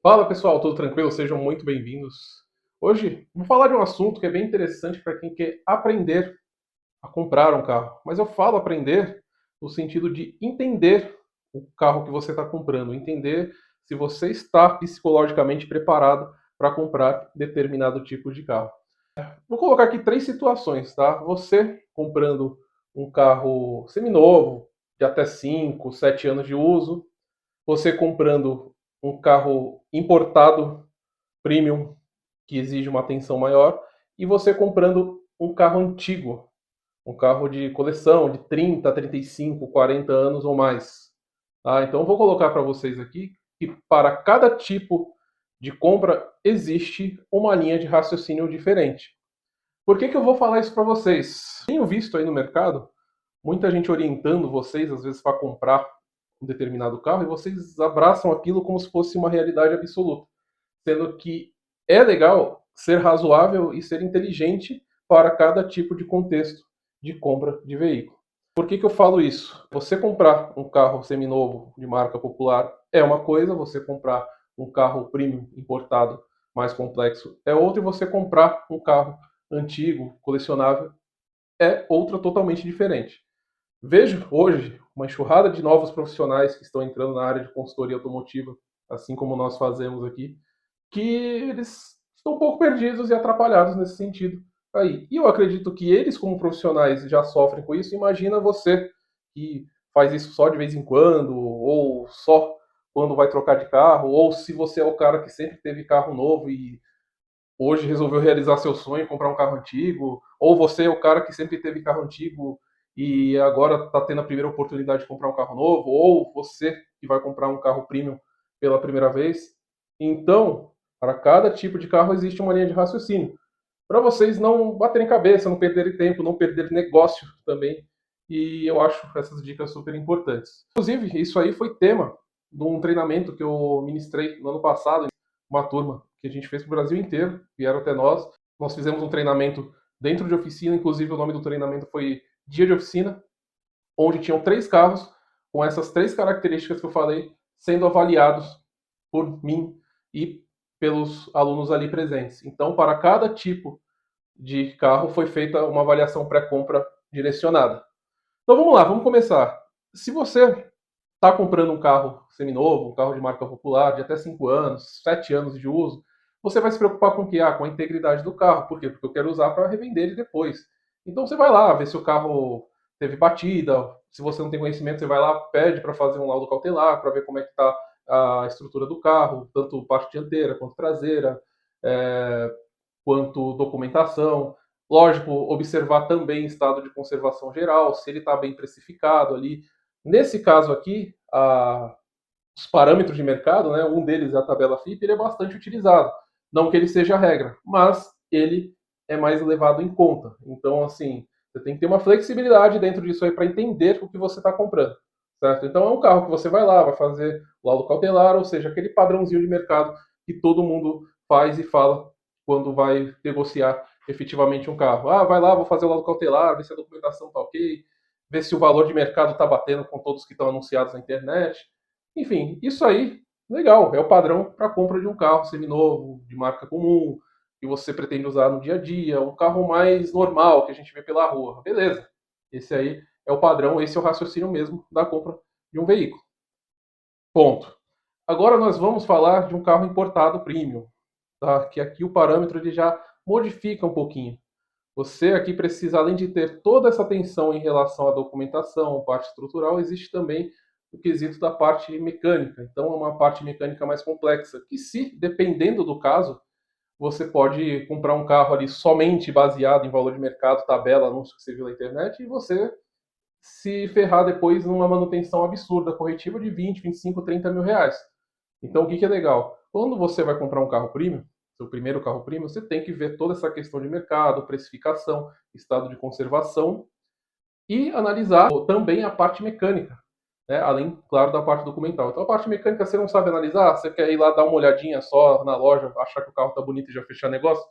Fala pessoal, tudo tranquilo? Sejam muito bem-vindos. Hoje vou falar de um assunto que é bem interessante para quem quer aprender a comprar um carro. Mas eu falo aprender no sentido de entender o carro que você está comprando, entender se você está psicologicamente preparado para comprar determinado tipo de carro. Vou colocar aqui três situações, tá? Você comprando um carro seminovo, de até 5, 7 anos de uso, você comprando um carro importado premium, que exige uma atenção maior, e você comprando um carro antigo, um carro de coleção de 30, 35, 40 anos ou mais. Tá? Então, eu vou colocar para vocês aqui que para cada tipo de compra existe uma linha de raciocínio diferente. Por que eu vou falar isso para vocês? Tenho visto aí no mercado muita gente orientando vocês, às vezes, para comprar um determinado carro, e vocês abraçam aquilo como se fosse uma realidade absoluta, sendo que é legal ser razoável e ser inteligente para cada tipo de contexto de compra de veículo. Por que eu falo isso? Você comprar um carro seminovo de marca popular é uma coisa, você comprar um carro premium importado mais complexo é outra, e você comprar um carro antigo, colecionável, é outra totalmente diferente. Vejo hoje uma enxurrada de novos profissionais que estão entrando na área de consultoria automotiva, assim como nós fazemos aqui, que eles estão um pouco perdidos e atrapalhados nesse sentido aí. E eu acredito que eles, como profissionais, já sofrem com isso. Imagina você que faz isso só de vez em quando, ou só quando vai trocar de carro, ou se você é o cara que sempre teve carro novo e hoje resolveu realizar seu sonho, comprar um carro antigo, ou você é o cara que sempre teve carro antigo e agora está tendo a primeira oportunidade de comprar um carro novo, ou você que vai comprar um carro premium pela primeira vez. Então, para cada tipo de carro existe uma linha de raciocínio. Para vocês não baterem cabeça, não perderem tempo, não perderem negócio também. E eu acho essas dicas super importantes. Inclusive, isso aí foi tema de um treinamento que eu ministrei no ano passado, uma turma que a gente fez para o Brasil inteiro, vieram até nós. Nós fizemos um treinamento dentro de oficina, inclusive o nome do treinamento foi Dia de Oficina, onde tinham 3 carros com essas 3 características que eu falei, sendo avaliados por mim e pelos alunos ali presentes. Então, para cada tipo de carro foi feita uma avaliação pré-compra direcionada. Então vamos lá, vamos começar. Se você está comprando um carro seminovo, um carro de marca popular, de até 5 anos, 7 anos de uso, você vai se preocupar com o quê? Com a integridade do carro. Por quê? Porque eu quero usar para revender ele depois. Então você vai lá ver se o carro teve batida. Se você não tem conhecimento, você vai lá, pede para fazer um laudo cautelar, para ver como é que está a estrutura do carro, tanto parte dianteira quanto traseira, é, quanto documentação. Lógico, observar também estado de conservação geral, se ele está bem precificado ali. Nesse caso aqui, os parâmetros de mercado, né, um deles é a tabela FIPE, ele é bastante utilizado. Não que ele seja a regra, mas ele é mais levado em conta. Então, assim, você tem que ter uma flexibilidade dentro disso aí para entender o que você está comprando. Certo? Então, é um carro que você vai lá, vai fazer o laudo cautelar, ou seja, aquele padrãozinho de mercado que todo mundo faz e fala quando vai negociar efetivamente um carro. Ah, vai lá, vou fazer o laudo cautelar, ver se a documentação está ok, ver se o valor de mercado está batendo com todos que estão anunciados na internet. Enfim, isso aí, legal, é o padrão para compra de um carro seminovo, de marca comum, que você pretende usar no dia a dia, um carro mais normal que a gente vê pela rua. Beleza, esse aí é o padrão, esse é o raciocínio mesmo da compra de um veículo. Ponto. Agora nós vamos falar de um carro importado premium, tá? Que aqui o parâmetro ele já modifica um pouquinho. Você aqui precisa, além de ter toda essa atenção em relação à documentação, parte estrutural, existe também o quesito da parte mecânica. Então, é uma parte mecânica mais complexa, que se, dependendo do caso, você pode comprar um carro ali somente baseado em valor de mercado, tabela, anúncio que você viu na internet, e você se ferrar depois numa manutenção absurda, corretiva de 20, 25, 30 mil reais. Então, o que é legal? Quando você vai comprar um carro premium, seu primeiro carro premium, você tem que ver toda essa questão de mercado, precificação, estado de conservação e analisar também a parte mecânica, né? Além, claro, da parte documental. Então, a parte mecânica você não sabe analisar, você quer ir lá dar uma olhadinha só na loja, achar que o carro está bonito e já fechar negócio,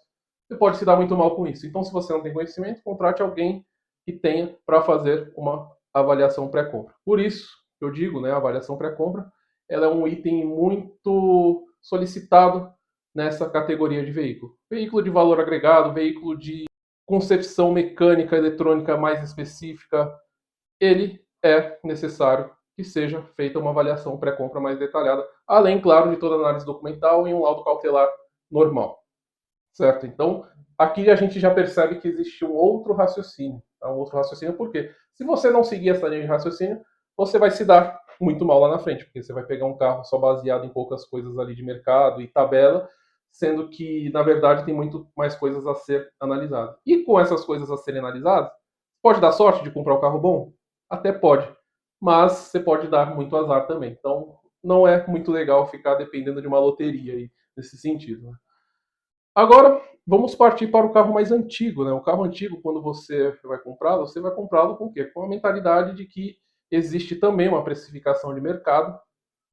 você pode se dar muito mal com isso. Então, se você não tem conhecimento, contrate alguém que tenha para fazer uma avaliação pré-compra. Por isso, eu digo, né, a avaliação pré-compra, ela é um item muito solicitado nessa categoria de veículo. Veículo de valor agregado, veículo de concepção mecânica eletrônica mais específica, ele é necessário que seja feita uma avaliação pré-compra mais detalhada, além, claro, de toda a análise documental e um laudo cautelar normal, certo? Então, aqui a gente já percebe que existe um outro raciocínio, tá? Um outro raciocínio, por quê? Se você não seguir essa linha de raciocínio, você vai se dar muito mal lá na frente, porque você vai pegar um carro só baseado em poucas coisas ali de mercado e tabela, sendo que, na verdade, tem muito mais coisas a ser analisadas. E com essas coisas a serem analisadas, pode dar sorte de comprar um carro bom? Até pode, mas você pode dar muito azar também. Então, não é muito legal ficar dependendo de uma loteria aí, nesse sentido, né? Agora, vamos partir para o carro mais antigo, né? O carro antigo, quando você vai comprá-lo com o quê? Com a mentalidade de que existe também uma precificação de mercado,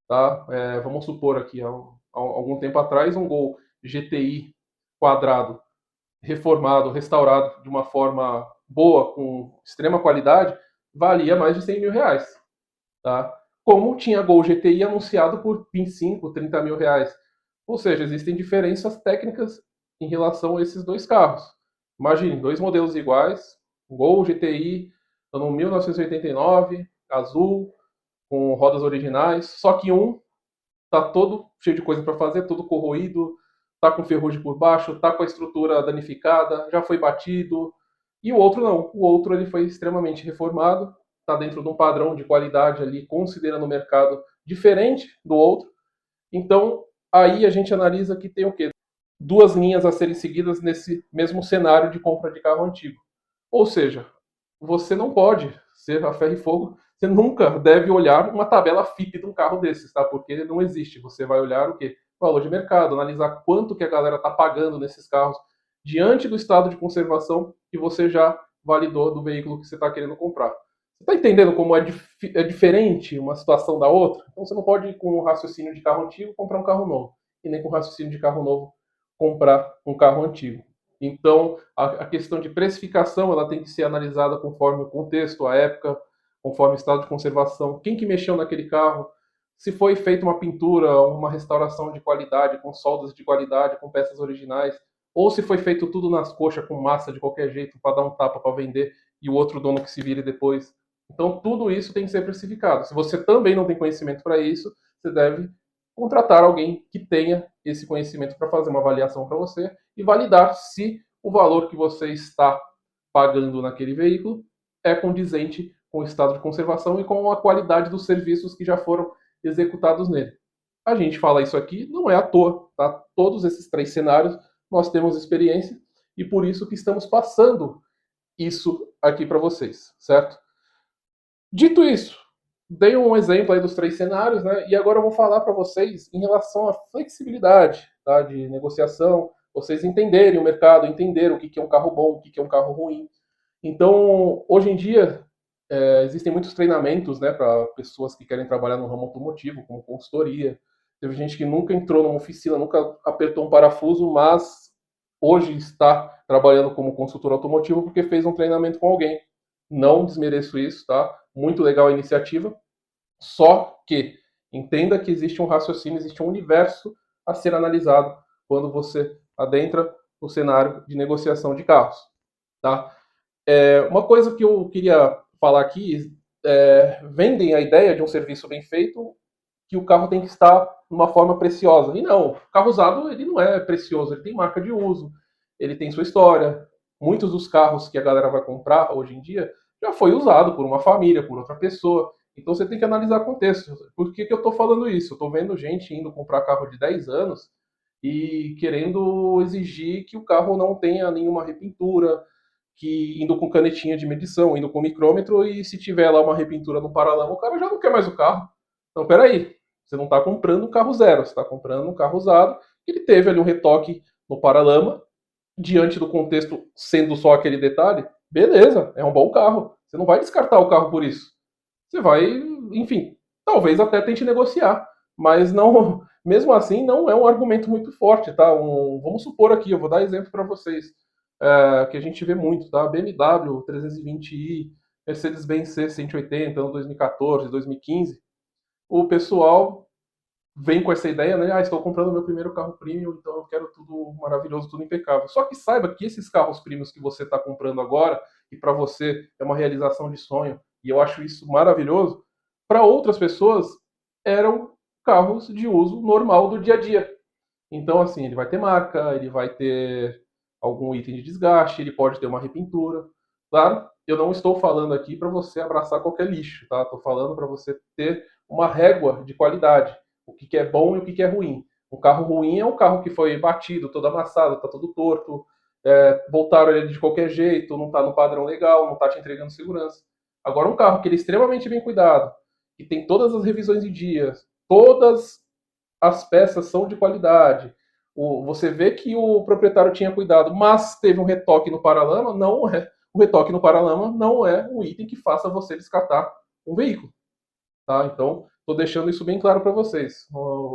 tá? Vamos supor aqui, há algum tempo atrás, um Gol GTI quadrado, reformado, restaurado de uma forma boa, com extrema qualidade, valia mais de 100 mil reais, tá? Como tinha Gol GTI anunciado por 25, 30 mil reais. Ou seja, existem diferenças técnicas em relação a esses dois carros. Imagine, dois modelos iguais, Gol GTI, ano 1989, azul, com rodas originais, só que um tá todo cheio de coisa para fazer, todo corroído, tá com ferrugem por baixo, tá com a estrutura danificada, já foi batido, e o outro não. O outro ele foi extremamente reformado, tá dentro de um padrão de qualidade ali, considerando o mercado diferente do outro. Então, aí a gente analisa que tem o quê? Duas linhas a serem seguidas nesse mesmo cenário de compra de carro antigo. Ou seja, você não pode ser a ferro e fogo, você nunca deve olhar uma tabela FIP de um carro desses, tá? Porque não existe. Você vai olhar o quê? Valor de mercado, analisar quanto que a galera está pagando nesses carros diante do estado de conservação que você já validou do veículo que você está querendo comprar. Você está entendendo como é diferente uma situação da outra? Então você não pode, com o raciocínio de carro antigo, comprar um carro novo. E nem com o raciocínio de carro novo, comprar um carro antigo. Então, a questão de precificação ela tem que ser analisada conforme o contexto, a época, conforme o estado de conservação, quem que mexeu naquele carro, se foi feita uma pintura, uma restauração de qualidade, com soldas de qualidade, com peças originais, ou se foi feito tudo nas coxas com massa de qualquer jeito para dar um tapa para vender e o outro dono que se vire depois. Então, tudo isso tem que ser precificado. Se você também não tem conhecimento para isso, você deve contratar alguém que tenha esse conhecimento para fazer uma avaliação para você e validar se o valor que você está pagando naquele veículo é condizente com o estado de conservação e com a qualidade dos serviços que já foram executados nele. A gente fala isso aqui não é à toa, tá? Todos esses três cenários nós temos experiência e por isso que estamos passando isso aqui para vocês, certo? Dito isso, dei um exemplo aí dos três cenários, né? E agora eu vou falar para vocês em relação à flexibilidade, tá? De negociação, vocês entenderem o mercado, entenderem o que é um carro bom, o que é um carro ruim. Então, hoje em dia, existem muitos treinamentos, né, para pessoas que querem trabalhar no ramo automotivo, como consultoria. Teve gente que nunca entrou numa oficina, nunca apertou um parafuso, mas hoje está trabalhando como consultor automotivo porque fez um treinamento com alguém. Não desmereço isso, tá? Muito legal a iniciativa. Só que entenda que existe um raciocínio, existe um universo a ser analisado quando você adentra o cenário de negociação de carros, tá? Uma coisa que eu queria falar aqui, vendem a ideia de um serviço bem feito que o carro tem que estar numa forma preciosa. E não, o carro usado ele não é precioso, ele tem marca de uso, ele tem sua história. Muitos dos carros que a galera vai comprar hoje em dia já foi usado por uma família, por outra pessoa. Então você tem que analisar contexto. Por que eu estou falando isso? Eu estou vendo gente indo comprar carro de 10 anos e querendo exigir que o carro não tenha nenhuma repintura, que indo com canetinha de medição, indo com micrômetro, e se tiver lá uma repintura no paralama, o cara já não quer mais o carro. Então, peraí, você não está comprando um carro zero, você está comprando um carro usado, que ele teve ali um retoque no paralama, diante do contexto sendo só aquele detalhe, beleza, é um bom carro. Você não vai descartar o carro por isso. Você vai, enfim, talvez até tente negociar, mas não, mesmo assim, não é um argumento muito forte, tá? Vamos supor aqui, eu vou dar exemplo para vocês, que a gente vê muito, tá? BMW 320i, Mercedes-Benz C180, ano 2014, 2015. O pessoal vem com essa ideia, né? Ah, estou comprando meu primeiro carro premium, então eu quero tudo maravilhoso, tudo impecável. Só que saiba que esses carros premiums que você está comprando agora, e para você é uma realização de sonho, e eu acho isso maravilhoso, para outras pessoas eram carros de uso normal do dia a dia. Então, assim, ele vai ter marca, ele vai ter algum item de desgaste, ele pode ter uma repintura. Claro, eu não estou falando aqui para você abraçar qualquer lixo, tá? Estou falando para você ter uma régua de qualidade, o que, que é bom e o que, que é ruim. Um carro ruim é um carro que foi batido, todo amassado, está todo torto, voltaram ele de qualquer jeito, não está no padrão legal, não está te entregando segurança. Agora, um carro que ele é extremamente bem cuidado, que tem todas as revisões em dias, todas as peças são de qualidade. Você vê que o proprietário tinha cuidado, mas teve um retoque no paralama, não é. O retoque no paralama não é um item que faça você descartar um veículo. Tá? Então, estou deixando isso bem claro para vocês.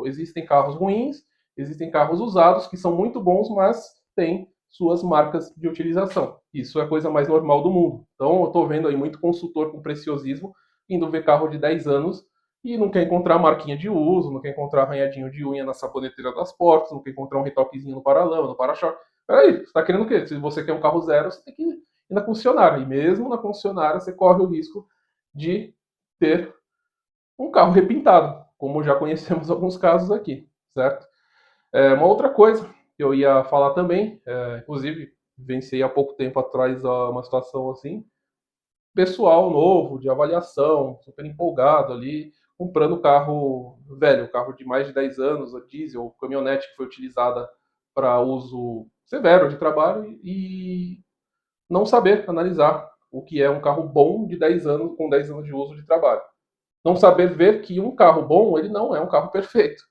Existem carros ruins, existem carros usados que são muito bons, mas têm suas marcas de utilização. Isso é a coisa mais normal do mundo. Então, eu estou vendo aí muito consultor com preciosismo indo ver carro de 10 anos e não quer encontrar marquinha de uso, não quer encontrar arranhadinho de unha na saboneteira das portas, não quer encontrar um retoquezinho no paralama, no para-choque. Peraí, você está querendo o quê? Se você quer um carro zero, você tem que ir na concessionária. E mesmo na concessionária, você corre o risco de ter um carro repintado, como já conhecemos alguns casos aqui, certo? Uma outra coisa que eu ia falar também, inclusive venci há pouco tempo atrás uma situação assim, pessoal novo, de avaliação, super empolgado ali, comprando carro velho, carro de mais de 10 anos, a diesel, caminhonete que foi utilizada para uso severo de trabalho e não saber analisar o que é um carro bom de 10 anos, com 10 anos de uso de trabalho. Não saber ver que um carro bom, ele não é um carro perfeito.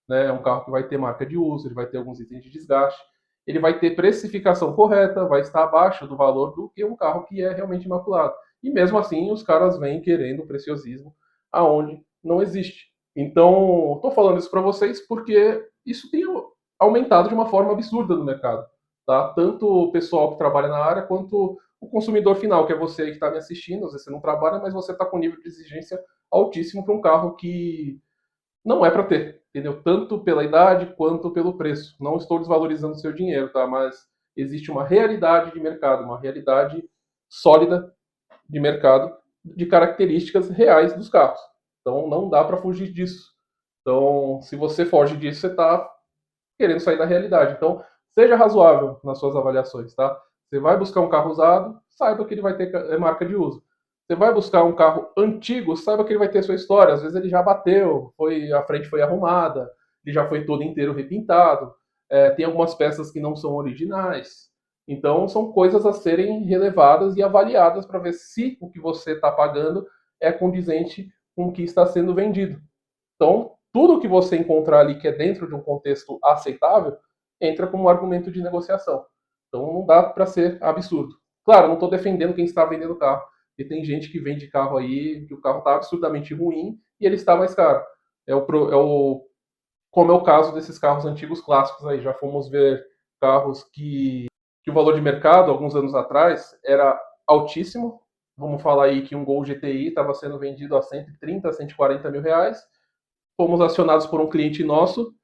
Né? É um carro que vai ter marca de uso, ele vai ter alguns itens de desgaste, ele vai ter precificação correta, vai estar abaixo do valor do que um carro que é realmente imaculado. E mesmo assim, os caras vêm querendo preciosismo aonde não existe. Então, estou falando isso para vocês porque isso tem aumentado de uma forma absurda no mercado. Tá? Tanto o pessoal que trabalha na área quanto o consumidor final, que é você aí que está me assistindo. Às vezes você não trabalha, mas você está com nível de exigência altíssimo para um carro que não é para ter, entendeu? Tanto pela idade quanto pelo preço. Não estou desvalorizando o seu dinheiro, tá? Mas existe uma realidade de mercado, uma realidade sólida de mercado, de características reais dos carros. Então não dá para fugir disso. Então, se você foge disso, você está querendo sair da realidade. Então, seja razoável nas suas avaliações, tá? Você vai buscar um carro usado, saiba que ele vai ter marca de uso. Você vai buscar um carro antigo, saiba que ele vai ter sua história. Às vezes ele já bateu, a frente foi arrumada, ele já foi todo inteiro repintado. Tem algumas peças que não são originais. Então são coisas a serem relevadas e avaliadas para ver se o que você está pagando é condizente com o que está sendo vendido. Então, tudo que você encontrar ali que é dentro de um contexto aceitável entra como argumento de negociação. Então não dá para ser absurdo. Claro, não estou defendendo quem está vendendo carro. E tem gente que vende carro aí, que o carro está absurdamente ruim e ele está mais caro. Como é o caso desses carros antigos clássicos aí. Já fomos ver carros que o valor de mercado, alguns anos atrás, era altíssimo. Vamos falar aí que um Gol GTI estava sendo vendido a 130, 140 mil reais. Fomos acionados por um cliente nosso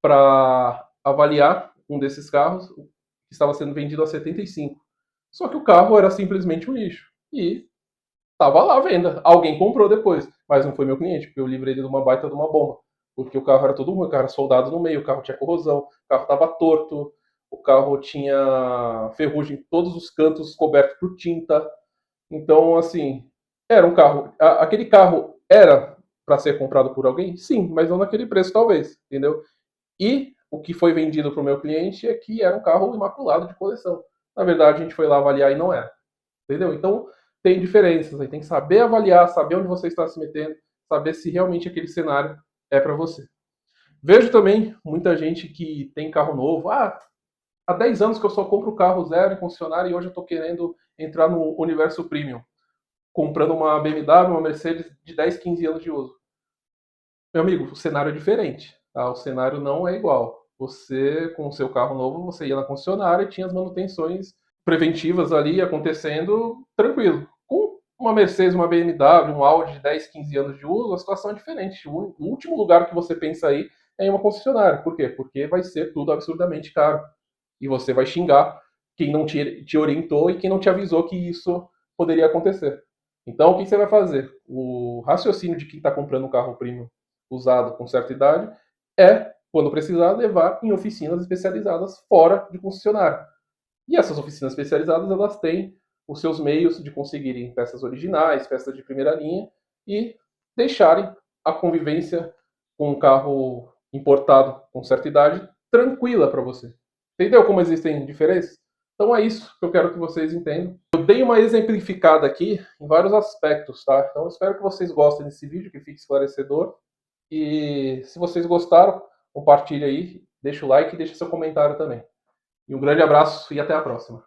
para avaliar um desses carros, que estava sendo vendido a 75. Só que o carro era simplesmente um lixo. E estava lá à venda. Alguém comprou depois, mas não foi meu cliente, porque eu livrei ele de uma baita de uma bomba. Porque o carro era todo ruim, o carro era soldado no meio, o carro tinha corrosão, o carro estava torto, o carro tinha ferrugem em todos os cantos coberto por tinta. Então, assim, era um carro. Aquele carro era para ser comprado por alguém? Sim, mas não naquele preço, talvez, entendeu? E o que foi vendido para o meu cliente é que era um carro imaculado de coleção. Na verdade, a gente foi lá avaliar e não era. Entendeu? Então, tem diferenças. Aí tem que saber avaliar, saber onde você está se metendo, saber se realmente aquele cenário é para você. Vejo também muita gente que tem carro novo. Há 10 anos que eu só compro carro zero em concessionária e hoje eu estou querendo entrar no universo premium, comprando uma BMW, uma Mercedes de 10, 15 anos de uso. Meu amigo, o cenário é diferente, tá? O cenário não é igual. Você, com o seu carro novo, você ia na concessionária e tinha as manutenções preventivas ali acontecendo tranquilo. Com Uma Mercedes, uma BMW, um Audi de 10, 15 anos de uso, a situação é diferente. O último lugar que você pensa aí é em uma concessionária. Por quê? Porque vai ser tudo absurdamente caro. E você vai xingar quem não te orientou e quem não te avisou que isso poderia acontecer. Então, o que você vai fazer? O raciocínio de quem está comprando um carro premium usado com certa idade é, quando precisar, levar em oficinas especializadas fora de concessionária. E essas oficinas especializadas, elas têm os seus meios de conseguirem peças originais, peças de primeira linha e deixarem a convivência com um carro importado com certa idade tranquila para você. Entendeu como existem diferenças? Então é isso que eu quero que vocês entendam. Eu dei uma exemplificada aqui em vários aspectos, tá? Então eu espero que vocês gostem desse vídeo, que fique esclarecedor. E se vocês gostaram, compartilhe aí, deixa o like e deixa seu comentário também. E um grande abraço e até a próxima.